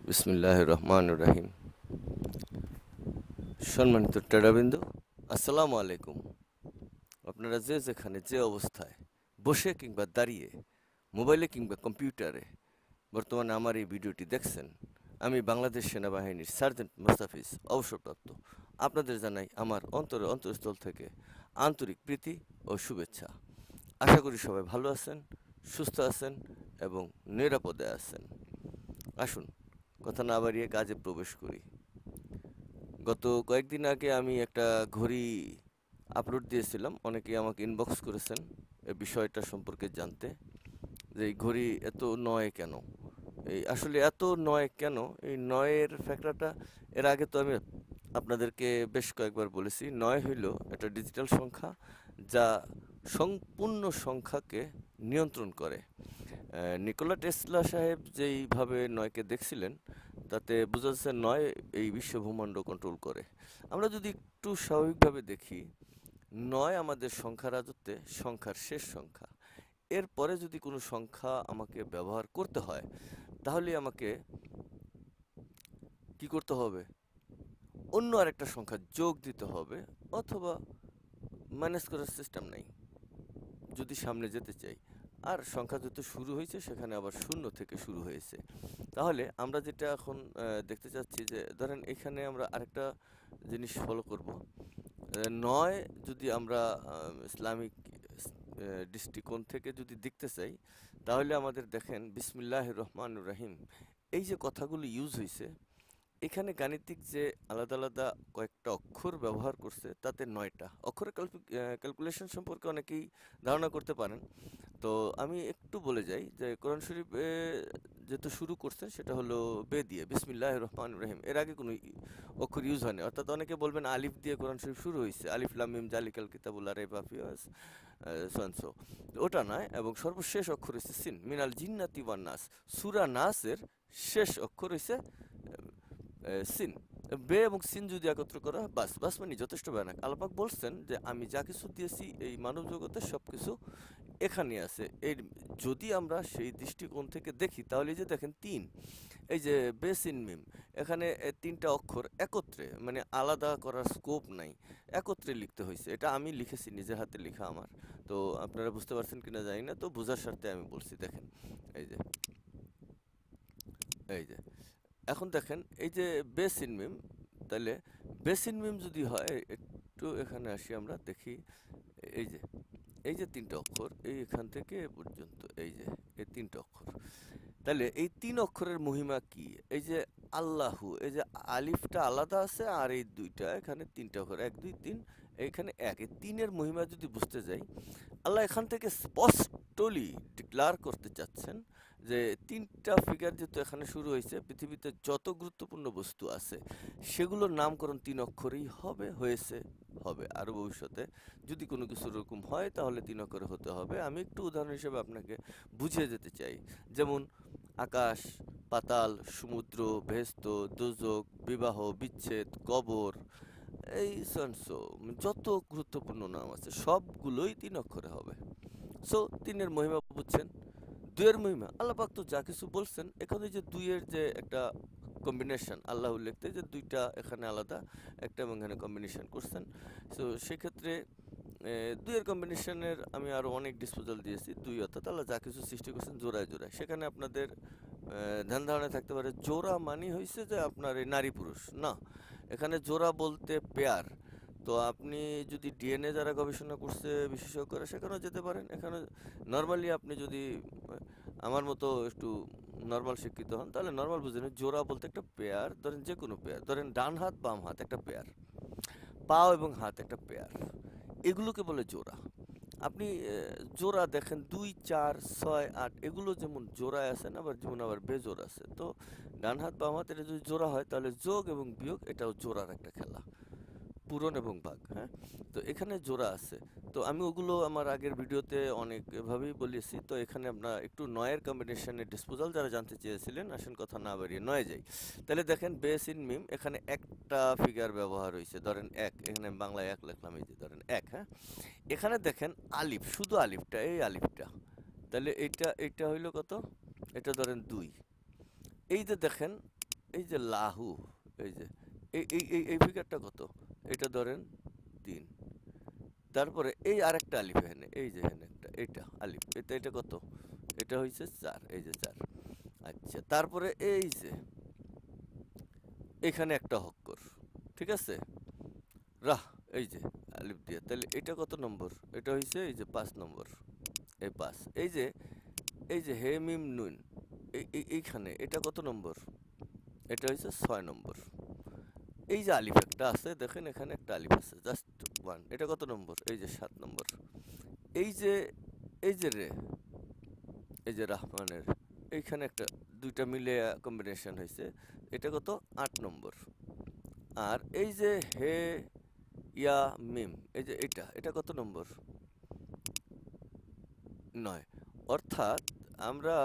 বিসমিল্লাহির রহমানির রহিম। সম্মানিত ট্রেডারবৃন্দ, আসসালামু আলাইকুম। আপনারা যে যেখানে যে অবস্থায় বসে কিংবা দাঁড়িয়ে, মোবাইলে কিংবা কম্পিউটারে বর্তমানে আমার এই ভিডিওটি দেখছেন, আমি বাংলাদেশ সেনাবাহিনীর সার্জেন্ট মোস্তাফিজ, অবসরপ্রাপ্ত। আপনাদের জানাই আমার অন্তরস্থল থেকে আন্তরিক প্রীতি ও শুভেচ্ছা। আশা করি সবাই ভালো আছেন, সুস্থ আছেন এবং নিরাপদে আছেন। আসুন, কথা না বাড়িয়ে কাজে প্রবেশ করি। গত কয়েকদিন আগে আমি একটা ঘড়ি আপলোড দিয়েছিলাম, অনেকেই আমাকে ইনবক্স করেছেন এই বিষয়টা সম্পর্কে জানতে, যে এই ঘড়ি এত নয় কেন। এই আসলে এত নয় কেন, এই নয়ের ফ্যাক্টরটা এর আগে তো আমি আপনাদেরকে বেশ কয়েকবার বলেছি। নয় হইল একটা ডিজিটাল সংখ্যা যা সম্পূর্ণ সংখ্যাকে নিয়ন্ত্রণ করে। নিকোলা টেসলা সাহেব যেইভাবে নয়কে দেখছিলেন, তাতে বোঝা যাচ্ছে নয় এই বিশ্ব ব্রহ্মাণ্ড কন্ট্রোল করে। আমরা যদি একটু স্বাভাবিকভাবে দেখি, নয় আমাদের সংখ্যা রাজত্বে সংখ্যার শেষ সংখ্যা। এরপরে যদি কোনো সংখ্যা আমাকে ব্যবহার করতে হয়, তাহলে আমাকে কি করতে হবে? অন্য আরেকটা সংখ্যা যোগ দিতে হবে, অথবা ম্যানেজ করার সিস্টেম নাই যদি সামনে যেতে চাই। আর সংখ্যা যত শুরু হয়েছে সেখানে আবার শূন্য থেকে শুরু হয়েছে। তাহলে আমরা যেটা এখন দেখতে চাচ্ছি, যে ধরেন এখানে আমরা আরেকটা জিনিস ফলো করব। নয় যদি আমরা ইসলামিক দৃষ্টিকোণ থেকে যদি দেখতে চাই, তাহলে আমাদের দেখেন বিসমিল্লাহির রহমানির রহিম, এই যে কথাগুলো ইউজ হয়েছে, এখানে গাণিতিক যে আলাদা আলাদা কয়েকটা অক্ষর ব্যবহার করছে, তাতে ৯টা অক্ষরের ক্যালকুলেশন সম্পর্কে অনেকেই ধারণা করতে পারেন। তো আমি একটু বলে যাই যে কোরআন শরীফ যেহেতু শুরু করছে সেটা হলো বে দিয়ে, বিসমিল্লাহির রহমানির রহিম। এর আগে কোনো অক্ষর ইউজ হয়নি, অর্থাৎ অনেকে বলবেন আলিফ দিয়ে কোরআন শরীফ শুরু হয়েছে, আলিফ লাম মিম জালিকাল কিতাবুল লা রাইবা ফিহি সো ওটা নয়। এবং সর্বশেষ অক্ষর হচ্ছে সিন, মিনাল জিন্নাতি ওয়ান নাস। সূরা নাসের শেষ অক্ষর হচ্ছে সিন। বে এবং সিন যদি একত্র করা হয়, বাস বাস মানে যথেষ্ট ভয়ানক। আল্লাহ পাক বলছেন যে আমি যা কিছু দিয়েছি এই মানব জগতে সব কিছু এখানে আছে। এর যদি আমরা সেই দৃষ্টিকোণ থেকে দেখি, তাহলে এই যে দেখেন তিন, এই যে বেসিন মিম, এখানে তিনটা অক্ষর একত্রে, মানে আলাদা করার স্কোপ নাই, একত্রে লিখতে হয়েছে। এটা আমি লিখেছি, নিজের হাতে লেখা আমার। তো আপনারা বুঝতে পারছেন কিনা জানি না, তো বোঝার স্বার্থে আমি বলছি। দেখেন এই যে, এই যে এখন দেখেন এই যে বেসিন মিম, তাহলে বেসিন মিম যদি হয়, একটু এখানে আসি, আমরা দেখি এই যে, এই যে তিনটা অক্ষর, এই এখান থেকে এ পর্যন্ত, এই যে এই তিনটা অক্ষর, তাহলে এই তিন অক্ষরের মহিমা কি? এই যে আল্লাহু, এই যে আলিফটা আলাদা আছে, আর এই দুইটা এখানে তিনটা অক্ষর, এক দুই তিন, এইখানে এক, এই তিনের মহিমা যদি বুঝতে যাই, আল্লাহ এখান থেকে স্পষ্টলি ডিক্লার করতে চাচ্ছেন যে তিনটা ফিগার যেহেতু এখানে শুরু হয়েছে, পৃথিবীতে যত গুরুত্বপূর্ণ বস্তু আছে সেগুলোর নামকরণ তিন অক্ষরেই হবে, হয়েছে, হবে। আরও ভবিষ্যতে যদি কোনো কিছু এরকম হয়, তাহলে তিন অক্ষরে হতে হবে। আমি একটু উদাহরণ হিসেবে আপনাকে বুঝিয়ে যেতে চাই। যেমন আকাশ, পাতাল, সমুদ্র, বেহেশত, দোজখ, বিবাহ, বিচ্ছেদ, কবর, এই সনসো, যত গুরুত্বপূর্ণ নাম আছে সবগুলোই তিন অক্ষরে হবে। সো তিনের মহিমা বুঝছেন। দুইয়ের মহিমা, আল্লাহ পাক তো যা কিছু বলছেন, এখানে যে দুইয়ের যে একটা কম্বিনেশন, আল্লাহ লিখতে যে দুইটা এখানে আলাদা, একটা এবং এখানে কম্বিনেশন করছেন। সো সেক্ষেত্রে দুইয়ের কম্বিনেশনের আমি আরও অনেক ডিসপোজাল দিয়েছি। দুই অর্থাৎ আল্লাহ যা কিছু সৃষ্টি করছেন জোড়ায় জোড়ায়। সেখানে আপনাদের ধ্যান ধারণা থাকতে পারে জোড়া মানে হয়েছে যে আপনার এই নারী পুরুষ না, এখানে জোড়া বলতে পেয়ার। তো আপনি যদি ডিএনএ যারা গবেষণা করছে বিশেষজ্ঞরা, সেখানেও যেতে পারেন। এখানে নর্মালি আপনি যদি আমার মতো একটু নর্মাল শিক্ষিত হন, তাহলে নর্মাল বুঝে নিন জোড়া বলতে একটা পেয়ার, ধরেন যে কোনো পেয়ার, ধরেন ডান হাত বাম হাত একটা পেয়ার, পাও এবং হাত একটা পেয়ার, এগুলোকে বলে জোড়া। আপনি জোড়া দেখেন ২, ৪, ৬, ৮, এগুলো যেমন জোড়ায় আছে না, আবার যেমন আবার বেজোড় আছে। তো ডান হাত বাম হাত এটা যদি জোড়া হয়, তাহলে যোগ এবং বিয়োগ এটাও জোড়ার একটা খেলা, পূরণ এবং ভাগ। হ্যাঁ, তো এখানে জোড়া আছে। তো আমি ওগুলো আমার আগের ভিডিওতে অনেকভাবেই বলেছি। তো এখানে আমরা একটু নয়ের কম্বিনেশনের ডিসপোজাল যারা জানতে চেয়েছিলেন, আসেন কথা না বাড়িয়ে নয়ে যাই। তাহলে দেখেন বেস ইন মিম, এখানে একটা ফিগার ব্যবহার হয়েছে, ধরেন এক, এখানে আমি বাংলায় এক লিখলাম, এই যে ধরেন এক। হ্যাঁ, এখানে দেখেন আলিফ, শুধু আলিফটা, এই আলিফটা, তাহলে এইটা হইলো কত? এটা ধরেন ২। এই যে দেখেন এই যে লাহু, এই যে এই ফিগারটা কত, এটা ধরেন 3, তারপরে এই আরেকটা আলিফ এখানে, এই যে এখানে একটা, এইটা আলিফ, এটা কত, এটা হইছে 4, এই যে 4। আচ্ছা, তারপরে এই যে এখানে একটা হক্কর, ঠিক আছে, রাহ, এই যে আলিফ দিয়ে, তাহলে এটা কত নম্বর, এটা হইছে এই যে 5 নম্বর, এই 5। এই যে হে মিম নুন, এইখানে এটা কত নম্বর, এটা হইছে 6 নম্বর। এই যে আলিফ একটা আছে, দেখেন এখানে একটা আলিফ আছে, জাস্ট 1, এটা কত নম্বর, এই যে 7 নম্বর। এই যে রে, এই যে রাহমানের, এইখানে একটা দুইটা মিলে কম্বিনেশন হয়েছে, এটা কত, 8 নম্বর। আর এই যে হে ইয়া মিম, এই যে এটা কত নম্বর, 9। অর্থাৎ আমরা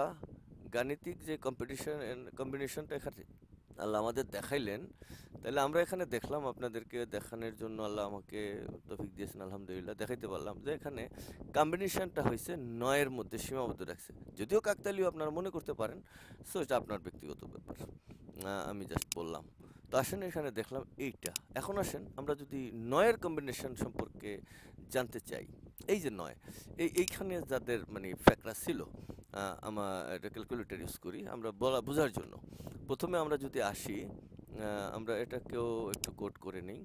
গাণিতিক যে কম্বিনেশনটা এখানে আল্লাহ আমাদের দেখাইলেন, তাহলে আমরা এখানে দেখলাম, আপনাদেরকে দেখানোর জন্য আল্লাহ আমাকে তৌফিক দিয়েছেন, আলহামদুলিল্লাহ, দেখাইতে পারলাম যে এখানে কম্বিনেশনটা হয়েছে 9-এর মধ্যে সীমাবদ্ধ রাখছে। যদিও কাকতালীয় আপনারা মনে করতে পারেন, সো এটা আপনার ব্যক্তিগত ব্যাপার, আমি জাস্ট বললাম। তো আসেন এখানে দেখলাম এইটা। এখন আসেন আমরা যদি 9-এর কম্বিনেশন সম্পর্কে জানতে চাই, এই যে 9, এইখানে যাদের মানে ফ্যাকরা ছিল, আমার এটা ক্যালকুলেটর ইউজ করি আমরা বোঝার জন্য। প্রথমে আমরা যদি আসি, আমরা এটাকেও একটু কোড করে নিই।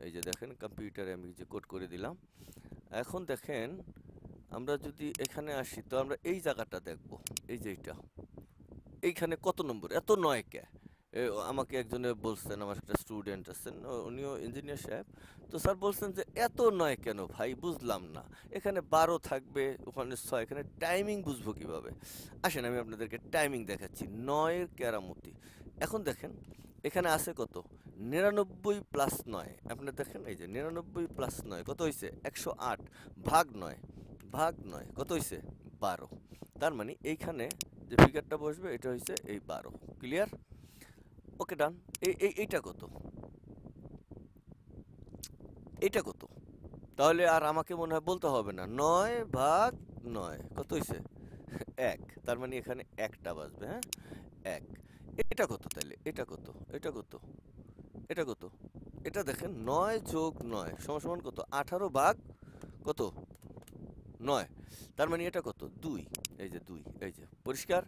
এই যে দেখেন কম্পিউটারে আমি যে কোড করে দিলাম। এখন দেখেন আমরা যদি এখানে আসি, তো আমরা এই জায়গাটা দেখব, এই যে এইখানে কত নম্বর, এত 9 কে। আমাকে একজনে বলছেন, আমার একটা স্টুডেন্ট আছেন, উনিও ইঞ্জিনিয়ার সাহেব, তো স্যার বলছেন যে এত 9 কেন ভাই, বুঝলাম না, এখানে 12 থাকবে, ওখানে 6, এখানে টাইমিং বুঝবো কিভাবে। আসেন আমি আপনাদেরকে টাইমিং দেখাচ্ছি 9-এর কেরামতি। এখন দেখেন এখানে আছে কত, 99 প্লাস 9, আপনারা দেখেন এই যে 99 প্লাস 9 কত হয়েছে, 108 ভাগ 9, কত হয়েছে, 12। তার মানে এইখানে যে ফিগারটা বসবে এটা হচ্ছে এই 12। ক্লিয়ার? ওকে, ডান। এইটা কত, এইটা কত, তাহলে আর আমাকে মনে হয় বলতে হবে না, 9 ভাগ 9 কত হয়েছে, 1। তার মানে এখানে একটা বাজবে, হ্যাঁ, 1। এটা কত, তাহলে এটা কত, এটা কত, এটা কত, এটা দেখেন 9 যোগ 9 সমান সমান কত, 18 ভাগ কত, 9। তার মানে এটা কত, 2। এই যে 2, এই যে পরিষ্কার।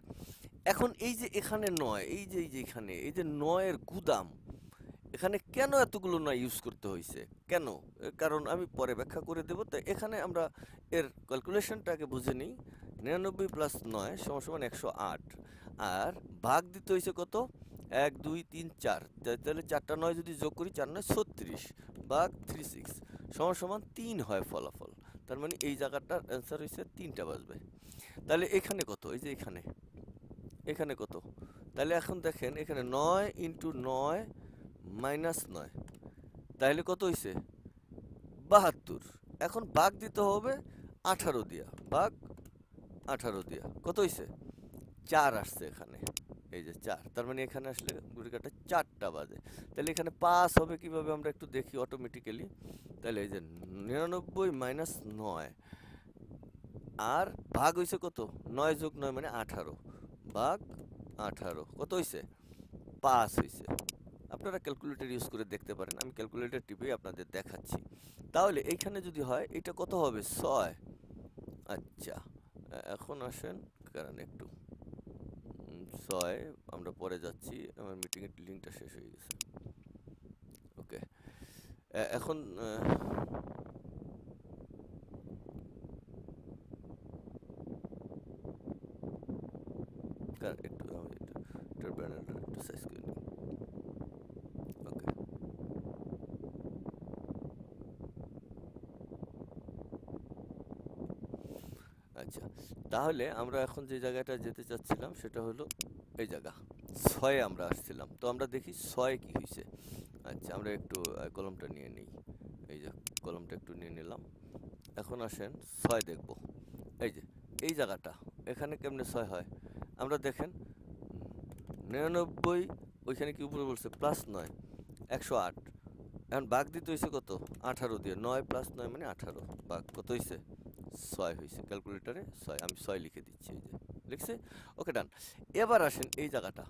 এখন এই যে এখানে 9, এই যে এখানে এই যে 9-এর গুদাম, এখানে কেন এতগুলো 9 ইউজ করতে হয়েছে, কেন, কারণ আমি পরে ব্যাখ্যা করে দেব। তো এখানে আমরা এর ক্যালকুলেশনটাকে বুঝে নিই। 99 প্লাস 9 সমান সমান 108, আর ভাগ দিতে হয়েছে কত, 1 2 3 4, তাহলে 4টা 9 যদি যোগ করি, 4 9 36 ভাগ 36 সমান সমান 3 হয় ফলাফল। তার মানে এই জায়গাটার অ্যান্সার হয়েছে 3টা বাজবে। তাহলে এখানে কত, এই যে এখানে কত, তাহলে এখন দেখেন এখানে 9 ইন্টু 9 মাইনাস 9, তাহলে কত হয়েছে, 72। এখন ভাগ দিতে হবে 18 দিয়া, ভাগ 18 দিয়া কত হয়েছে, 4 আসছে এখানে, এই যে 4। তার মানে এখানে আসলে ঘড়িকাটা 4টা বাজে। তাহলে এখানে পাস হবে কিভাবে আমরা একটু দেখি অটোমেটিক্যালি। তাহলে এই যে 99 মাইনাস 9, আর ভাগ হয়েছে কত, 9 যোগ 9 মানে 18, ভাগ 18 কত হয়েছে, 5 হয়েছে। আপনারা ক্যালকুলেটর ইউজ করে দেখতে পারেন, আমি ক্যালকুলেটর টিপে আপনাদের দেখাচ্ছি। তাহলে এইখানে যদি হয় এটা কত হবে, 6। আচ্ছা, এখন আসেন, কারণ একটু 6 আমরা পরে যাচ্ছি, আমার মিটিংয়ের লিঙ্কটা শেষ হয়ে গেছে। ওকে, এখন একটু এটার ব্যানারটা একটু সাইজ করে নিই। ওকে, আচ্ছা, তাহলে আমরা এখন যে জায়গাটা যেতে চাচ্ছিলাম সেটা হলো এই জায়গা 6-এ আমরা আসছিলাম। তো আমরা দেখি 6-এ কি হয়েছে। আচ্ছা, আমরা একটু কলমটা নিয়ে নিই, এই যে কলমটা একটু নিয়ে নিলাম। এখন আসেন 6 দেখব। এই যে এই জায়গাটা, এখানে কেমনে 6 হয়, আমরা দেখেন 99, ওইখানে কি উপরে বলছে প্লাস 9, 108। এখন ভাগ দিতে হয়েছে কত, 18 দিয়ে, 9 প্লাস 9 মানে 18, ভাগ কত হয়েছে, 6 হয়েছে। ক্যালকুলেটরে 6, আমি 6 লিখে দিচ্ছি, এই যে লিখছে। ওকে, ডান। এবার আসেন এই জায়গাটা,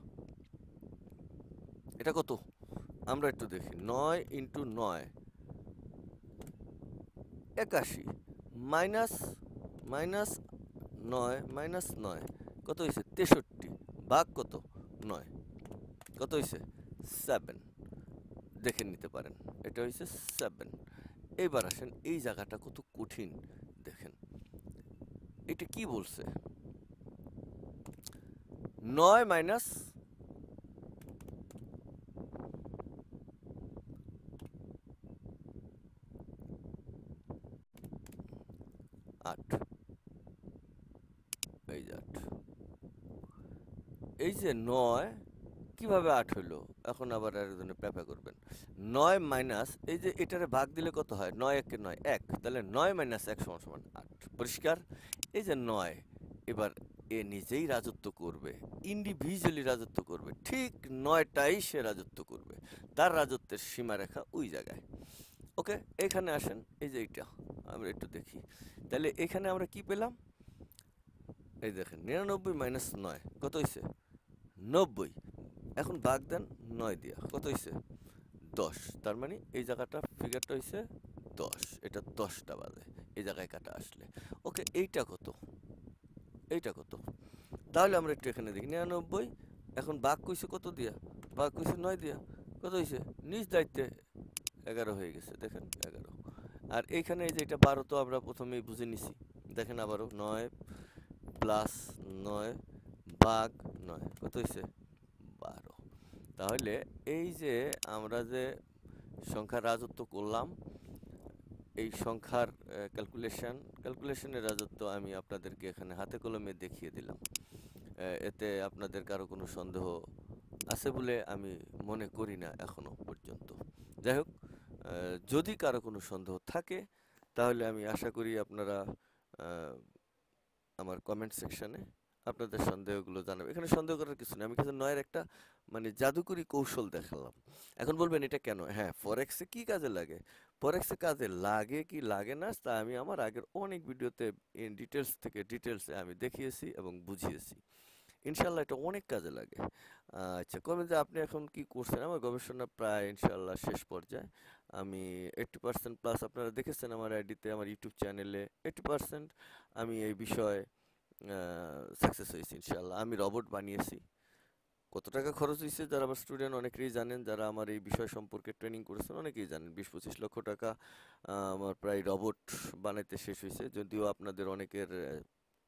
এটা কত আমরা একটু দেখি। 9 ইন্টু 9 81 মাইনাস মাইনাস 9 মাইনাস 9 কত হয়েছে 63 ভাগ কত 9 কত হয়েছে 7 দেখে নিতে পারেন এটা হয়েছে 7। এবার আসেন এই জায়গাটা কত কঠিন দেখেন এটা কি বলছে 9 মাইনাস 8 এই যে 8 এই যে 9 কিভাবে 8 হইলো এখন আবার আরেকজনে প্যাপা করবেন 9 মাইনাস এই যে এটারে ভাগ দিলে কত হয় 9 একে 9 1 তাহলে 9 মাইনাস 1 সমান সমান 8 পরিষ্কার। এই যে 9 এবার এ নিজেই রাজত্ব করবে ইন্ডিভিজুয়ালি রাজত্ব করবে ঠিক 9টাই সে রাজত্ব করবে তার রাজত্বের সীমারেখা ওই জায়গায়। ওকে এখানে আসেন এই যে এইটা আমরা একটু দেখি তাহলে এখানে আমরা কি পেলাম এই দেখেন 99 মাইনাস 9 কত হয়েছে 90 এখন ভাগ দেন 9 দিয়া কত হয়েছে 10 তার মানে এই জায়গাটা ফিগারটা হয়েছে 10 এটা 10টা বাজে এই জায়গায় কাটা আসলে। ওকে এইটা কত তাহলে আমরা একটু এখানে দেখি 99 এখন ভাগ কইছে কত দিয়া ভাগ কইছে 9 দিয়া কত হয়েছে নিজ দায়িত্বে 11 হয়ে গেছে দেখেন 11। আর এইখানে এই যে এটা 12 তো আমরা প্রথমেই বুঝে নিছি দেখেন আবারও 9 প্লাস 9 ভাগ 9 কত হয়েছে 12। তাহলে এই যে আমরা যে সংখ্যার রাজত্ব করলাম এই সংখ্যার ক্যালকুলেশনের রাজত্ব আমি আপনাদেরকে এখানে হাতে কলমে দেখিয়ে দিলাম। এতে আপনাদের কারো কোনো সন্দেহ আছে বলে আমি মনে করি না এখনো পর্যন্ত। যাই হোক যদি কারো কোনো সন্দেহ থাকে তাহলে আমি আশা করি আপনারা আমার কমেন্ট সেকশনে আপনাদের সন্দেহগুলো জানাবেন। এখানে সন্দেহ করার কিছু নেই আমি কিন্তু 9-এর একটা মানে জাদুকরি কৌশল দেখালাম। এখন বলবেন এটা কেন হ্যাঁ ফরেক্সে কি কাজে লাগে ফরেক্সে কাজে লাগে কি লাগে না তা আমি আমার আগের অনেক ভিডিওতে ইন ডিটেলসে আমি দেখিয়েছি এবং বুঝিয়েছি। ইনশাল্লাহ এটা অনেক কাজে লাগে। আচ্ছা কমেন্ট যে আপনি এখন কি করছেন আমার গবেষণা প্রায় ইনশাল্লাহ শেষ পর্যায়ে। আমি 80% প্লাস আপনারা দেখেছেন আমার আইডিতে আমার ইউটিউব চ্যানেলে 80% আমি এই বিষয়ে সাকসেস হয়েছি ইনশাল্লাহ। আমি রবট বানিয়েছি কত টাকা খরচ হয়েছে যারা আমার স্টুডেন্ট অনেকেই জানেন যারা আমার এই বিষয় সম্পর্কে ট্রেনিং করেছেন অনেকেই জানেন 20-25 লক্ষ টাকা আমার প্রায় রবট বানাইতে শেষ হয়েছে যদিও আপনাদের অনেকের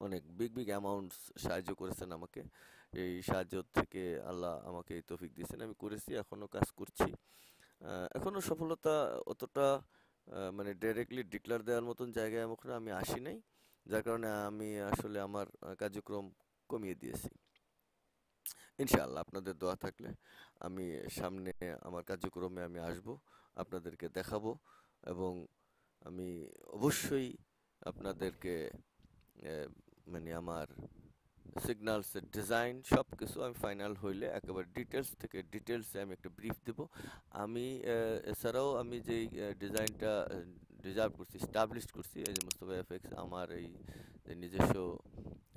অনেক বিগ অ্যামাউন্টস সাহায্য করেছেন আমাকে এই সাহায্য থেকে আল্লাহ আমাকে এই তৌফিক দিয়েছেন আমি করেছি এখনও কাজ করছি। এখনও সফলতা অতটা মানে ডাইরেক্টলি ডিক্লার দেওয়ার মতন জায়গায় আমি আসি নাই যার কারণে আমি আসলে আমার কার্যক্রম কমিয়ে দিয়েছি। ইনশাআল্লাহ আপনাদের দোয়া থাকলে আমি সামনে আমার কার্যক্রমে আমি আসব আপনাদেরকে দেখাবো এবং আমি অবশ্যই আপনাদেরকে মানে আমার সিগন্যালসের ডিজাইন সব কিছু আমি ফাইনাল হইলে একেবারে ডিটেলসে আমি একটা ব্রিফ দেব। আমি এছাড়াও আমি যেই ডিজাইনটা রিজার্ভ করছি স্টাবলিশ করছি এই যে মোস্তফা এফএক্স আমার এই যে নিজস্ব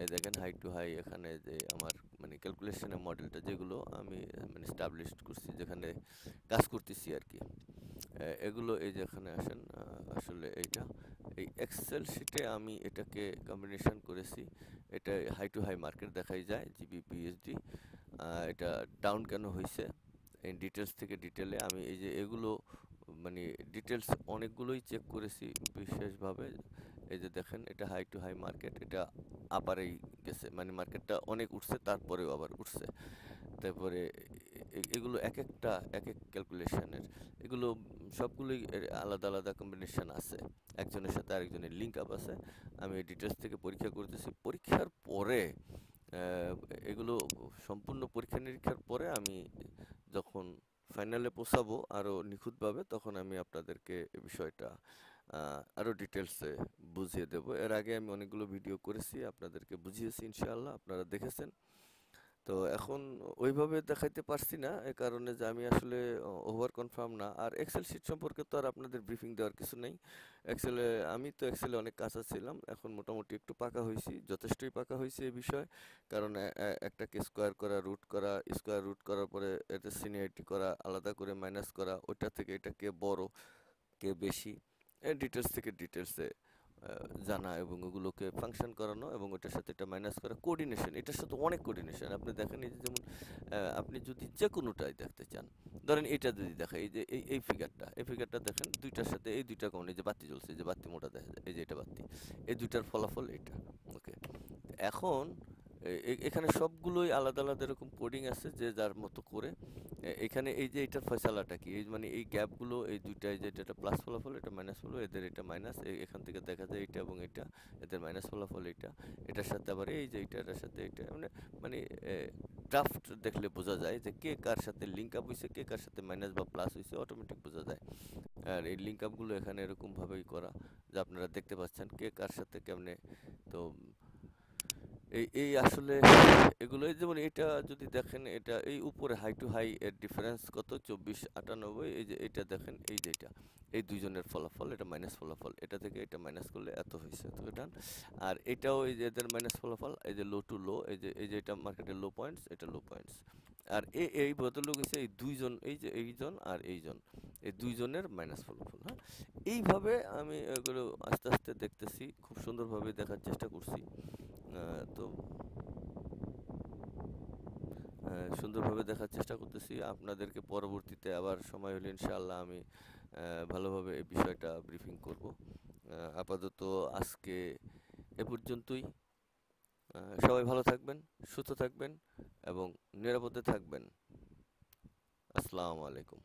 এই দেখেন হাই টু হাই এখানে যে আমার মানে ক্যালকুলেশনের মডেলটা যেগুলো আমি মানে স্টাবলিশ করছি যেখানে কাজ করতেছি আর কি এগুলো এই যে এখানে আসেন আসলে এইটা এই এক্সেল শিটে আমি এটাকে কম্বিনেশন করেছি এটা হাই টু হাই মার্কেট দেখাই যায় জিবি পিএইচডি এটা ডাউন কেন হয়েছে এই ডিটেলস থেকে ডিটেলে আমি এই যে এগুলো মানে ডিটেলস অনেকগুলোই চেক করেছি বিশেষভাবে এই যে দেখেন এটা হাই টু হাই মার্কেট এটা আপারেই গেছে মানে মার্কেটটা অনেক উঠছে তারপরেও আবার উঠছে তারপরে এগুলো এক এক ক্যালকুলেশনের এগুলো সবগুলোই আলাদা আলাদা কম্বিনেশন আছে একজনের সাথে আরেকজনের লিঙ্ক আপ আছে আমি ডিটেলস থেকে পরীক্ষা করতেছি পরীক্ষার পরে এগুলো সম্পূর্ণ পরীক্ষা নিরীক্ষার পরে আমি যখন ফাইনালে পৌঁছাবো আরও নিখুঁতভাবে তখন আমি আপনাদেরকে এই বিষয়টা আরও ডিটেলসে বুঝিয়ে দেব। এর আগে আমি অনেকগুলো ভিডিও করেছি আপনাদেরকে বুঝিয়েছি ইনশাআল্লাহ আপনারা দেখেছেন। তো এখন ওইভাবে দেখাইতে পারছি না, এই কারণে যে আমি আসলে ওভার কনফার্ম না। আর এক্সেল শিট সম্পর্কে তো আর আপনাদের ব্রিফিং দেওয়ার কিছু নেই। এক্সেলে আমি তো এক্সেলে অনেক কাঁচা ছিলাম, এখন মোটামুটি একটু পাকা হয়েছি, যথেষ্টই পাকা হয়েছি এই বিষয়ে। কারণ একটাকে স্কোয়ার করা, রুট করা, স্কোয়ার রুট করার পরে এটা সিনিয়রিটি করা, আলাদা করে মাইনাস করা, ওইটা থেকে এটা কে বড় কে বেশি, ডিটেলস থেকে ডিটেলসে জানা এবং ওগুলোকে ফাংশন করানো এবং ওটার সাথে এটা মাইনাস করা, কোঅর্ডিনেশন, এটার সাথে অনেক কোঅর্ডিনেশন। আপনি দেখেন এই যে যেমন আপনি যদি যে কোনোটাই দেখতে চান, ধরেন এটা যদি দেখাই, এই যে এই ফিগারটা দেখেন, দুইটার সাথে এই দুইটা কোণ, এই যে বাতি জ্বলছে, এই যে বাতি মোটা দেখা যায়, এই যে এটা বাতি, এই দুইটার ফলাফল এটা। ওকে, এখন এখানে সবগুলোই আলাদা আলাদা এরকম কোডিং আছে যে যার মতো করে এখানে এই যে এটার ফয়সালাটা কি, এই মানে এই গ্যাপগুলো, এই দুইটাই, যে এটা প্লাস ফলাফল, এটা মাইনাস ফলাফল, এদের এটা মাইনাস, এখান থেকে দেখা যায় এটা এবং এটা, এদের মাইনাস ফলাফল এটা, এটার সাথে আবার এই যে এটার সাথে এটা, মানে মানে ড্রাফট দেখলে বোঝা যায় যে কে কার সাথে লিঙ্ক আপ হয়েছে, কে কার সাথে মাইনাস বা প্লাস হয়েছে, অটোমেটিক বোঝা যায়। আর এই লিঙ্ক আপগুলো এখানে এরকম ভাবেই করা, যে আপনারা দেখতে পাচ্ছেন কে কার সাথে কেমনে। তো এই আসলে এগুলো, যেমন এটা যদি দেখেন, এটা এই উপরে হাই টু হাই এর ডিফারেন্স কত, 24-98, এই যে এটা দেখেন, এই যে এটা, এই দুইজনের ফলাফল, এটা মাইনাস ফলাফল, এটা থেকে এটা মাইনাস করলে এত হয়েছে, তো এটা। আর এটাও এই যে এদের মাইনাস ফলাফল, এই যে লো টু লো, এই যে এটা মার্কেটের লো পয়েন্টস, এটা লো পয়েন্টস। আর এই ভদ্রলোক হচ্ছে এই দুইজন, এই যে এইজন আর এইজন, এই দুইজনের মাইনাস ফলাফল। হ্যাঁ, এইভাবে আমি এগুলো আস্তে আস্তে দেখতেছি, খুব সুন্দরভাবে দেখার চেষ্টা করছি। তো সুন্দরভাবে দেখার চেষ্টা করতেছি আপনাদেরকে। পরবর্তীতে আবার সময় হলে ইনশাআল্লাহ আমি ভালোভাবে এই বিষয়টা ব্রিফিং করব। আপাতত আজকে এ পর্যন্তই। সবাই ভালো থাকবেন, সুস্থ থাকবেন এবং নিরাপদে থাকবেন। আসসালামু আলাইকুম।